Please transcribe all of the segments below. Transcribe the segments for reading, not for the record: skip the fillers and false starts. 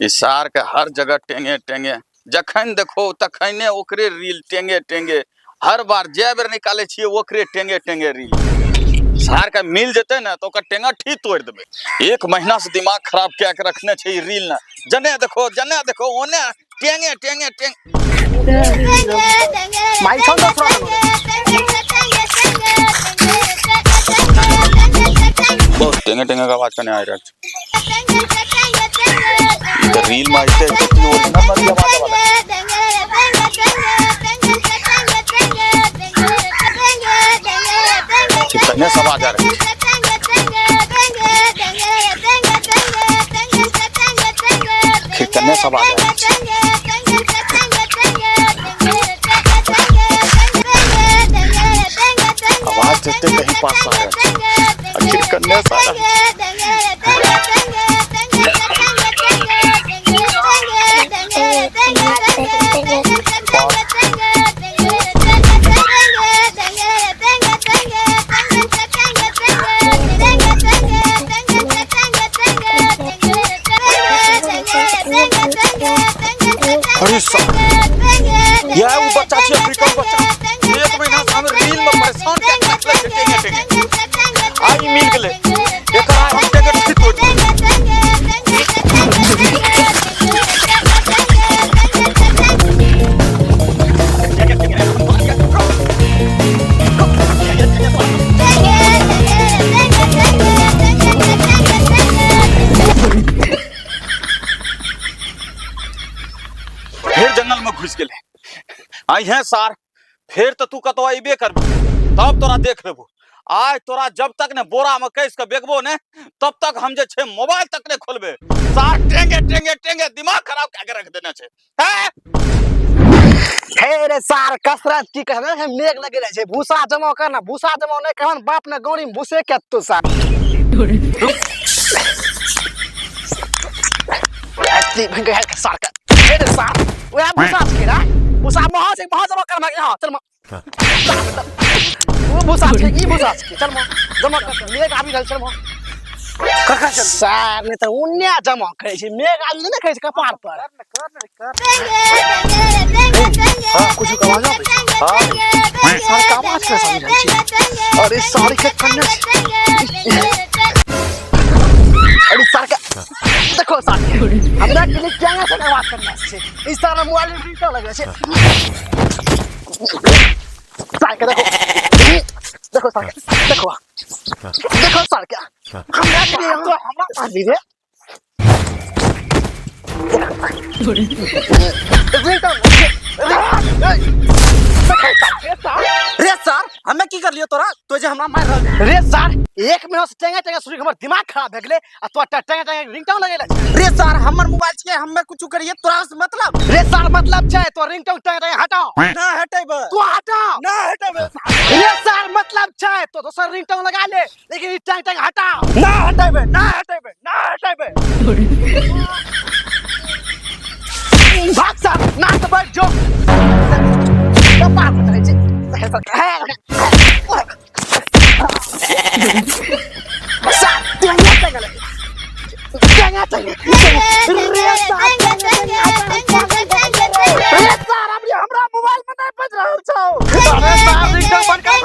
इस सार के हर जगह टेंगे टेंगे, जखन देखो तखने ओकरे रील टेंगे टेंगे, हर बार जे बेर निकाले छिए ओकरे टेंगे टेंगे रील। सार के मिल जते ना तो ओकर टेंगा ठीक तोड़ देबे। एक महीना से दिमाग खराब क्या के रखने छै रील ना, जने देखो ओने टेंगे टेंगे टेंगे। माई छोड़ दो बहुत टेंगे टेंगे का आवाज कने आ रहा है। रील मारते तो ओरिजिनल वाली आवाज वाला कितने सब आ जा रहे हैं। कितने सब आ जा रहे हैं। आवाज देते कहीं पास आ रहे हैं। आखिर करने सारा यह वो बच्चा छे अफ्रीकन बच्चा, एक महीना से हम रील में परेशान के रखले छे टेंगे टेंगे। आई मिल गेले एकरा हम टेंगे ठीक तोड़ फिर जंगल में घुस गेले। आई है सार फिर तो तू कतो अबे कर तब तोरा देख लेबो। आज तोरा जब तक ने बोरा में कैस के बेगबो ने तब तक हम जे छे मोबाइल तक ने खोलबे। सार टेंगे टेंगे टेंगे दिमाग खराब के रख देना छे। हे रे सार कसरत की कहना है, मेघ लगे रहे छे भूसा जमा करना, भूसा जमा नहीं कहन बाप ने गौरी में भूसे के तू सार ऐसी भंगे है सार का। हे रे सार ओए भूसा के रा भूसा महा से महा जमा करना यहां चल वो भूसा के की भूसा के चल जमा कर मेघ आबी रहल चल कखा चल सार ने तो उन्या जमा करे छे, मेघ आबी नहीं करे छे कपार पर। हां कुछ का आवाज आबे हां सार का आवाज के समझ छे। अरे सार के कन्ने अरे सार का देखो सार हमरा के लिए क्या से आवाज करना छे। इस सारा मोबाइल में रील लगे छे सार के देखो सार देखो सार क्या हमरा के लिए हमरा पास भी रे सर हमें की कर लियो तोरा तो जे हमरा मार रहल रे सर एक मिनट से टेंगे टेंगे सुन हमर दिमाग खराब भ गेले आ तो टेंगे टेंगे रिंगटोन लगेला रे सर हमर मोबाइल छे हमें कुछ करिए तोरा से मतलब रे सर मतलब छै तो रिंगटोन टेंगे टेंगे हटाओ ना हटेबे तू हटाओ ना हटेबे रे सर मतलब छै तो दोसर रिंगटोन लगा ले लेकिन टेंगे टेंगे हटाओ ना हटेबे ना हटेबे ना हटेबे भाग सर ना तो बैठ जो कपार पर रहे छे हमरा मोबाइल में नहीं बज रहल छौ। अरे साहब रिंगटोन बंद कर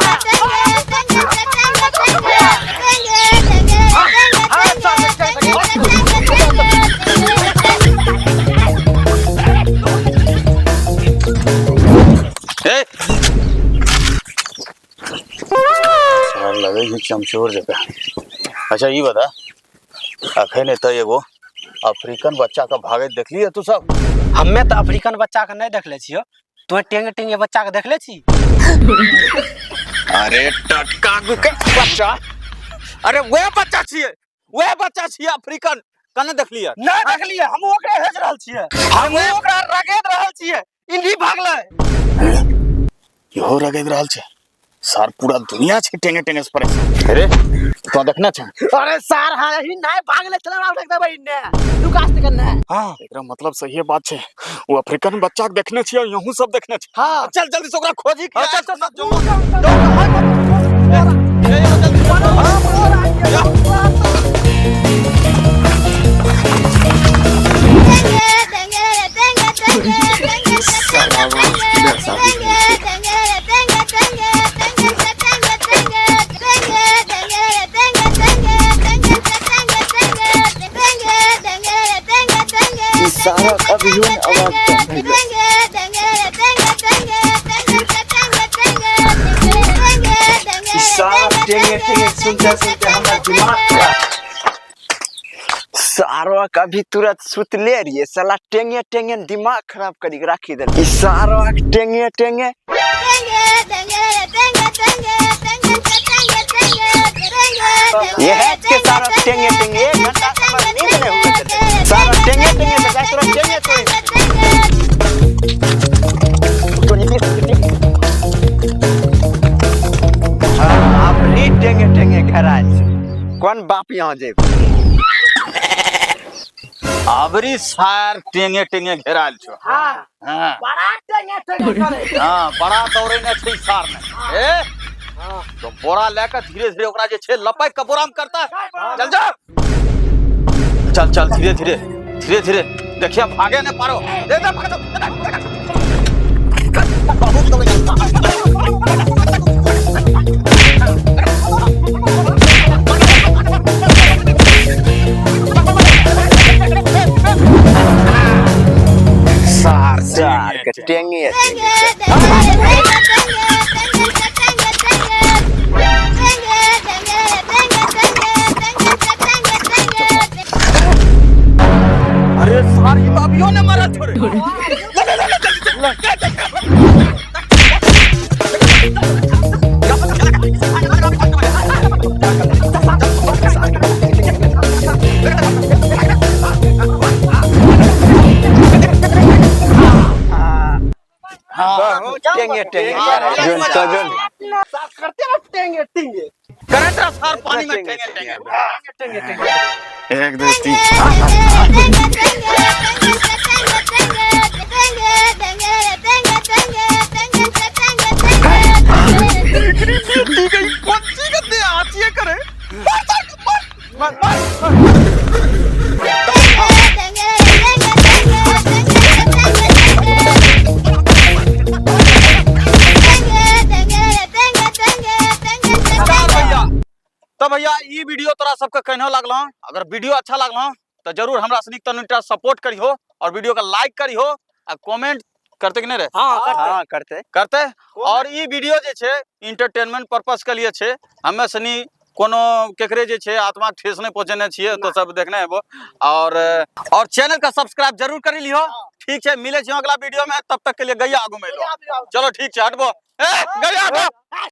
लगे ही चमचोर जगह। अच्छा ये बता अखन तो एगो अफ्रीकन बच्चा का भागत देख लिये तू सब? हमें तो अफ्रीकन बच्चा के नहीं देखले छियो, तू टेंगे टेंगे बच्चा के देखले छी? अरे टटका के बच्चा, अरे वे बच्चा छिए अफ्रीकन कने देख लिये? नहीं देख लिये, हम ओकरे भेज रहल छिए, हम ओकरा रगेद रहल छिए, इंडी भागले। यो रगेद रहल छे सार पूरा दुनिया छे टेंगे टेंगे से परेशान। अरे तो देखना छे? अरे सार हां ही नहीं भागले चल रहा देख देबे इन्ने तू कास्ट करना है। हां एकरा मतलब सही बात छे, वो अफ्रीकन बच्चा के देखने छिए और यहू सब देखने छे। हां चल जल्दी से ओकरा खोजी के चल चल जो सारा अभी आवाज सारा टेंगे टेंगे सुनते सुनते हमारा दिमाग खराब। सारा कभी तुरंत सुतले रहिए साला टेंगे टेंगे दिमाग खराब करी के राखी दे सारा टेंगे टेंगे ये है के सारा टेंगे टेंगे 1 घंटा हमारा नींद नहीं हुआ करते सारा टेंगे टेंगे बजाय तुरंत टेंगे तो आप री टेंगे टेंगे घर आज कौन बाप यहाँ जे अबरी सार टेंगे टेंगे घेराल छो हाँ हाँ बड़ा टेंगे टेंगे करे हाँ बड़ा दौड़े ने छै सार ने ए तो बोरा लेकर धीरे धीरे ओकरा जे छे लपक के बोरा में करता चल जा चल चल धीरे धीरे धीरे धीरे देखिए भागे ने पारो दे दे भाग बहुत सार सार के टेंगे अरे सारी बाबियों ने मारा छोरे ले ले ले जल्दी टेंगे टेंगे जोन तो जोन साफ करते ना टेंगे टेंगे करे तो सार पानी में टेंगे टेंगे टेंगे टेंगे 1 2 3 कौन सी गंदे आती है करे तो भैया ई वीडियो तोरा सबके कहने लागलो अगर वीडियो अच्छा लागलो तो जरूर हमरा सनिक तनिटा सपोर्ट करियो और वीडियो का लाइक करियो और कमेंट करते कि नहीं रे हाँ करते और ई वीडियो जे छे एंटरटेनमेंट पर्पस के लिए छे हमें सनी कोनो केकरे जे छे आत्मा के ठेस नहीं पहुंचने छिए तो सब देखने हेबो और चैनल का सब्सक्राइब जरूर करी लियो ठीक है मिले छी अगला वीडियो में तब तक के लिए गैया आगू में लो चलो ठीक है हटबो ए गैया हटो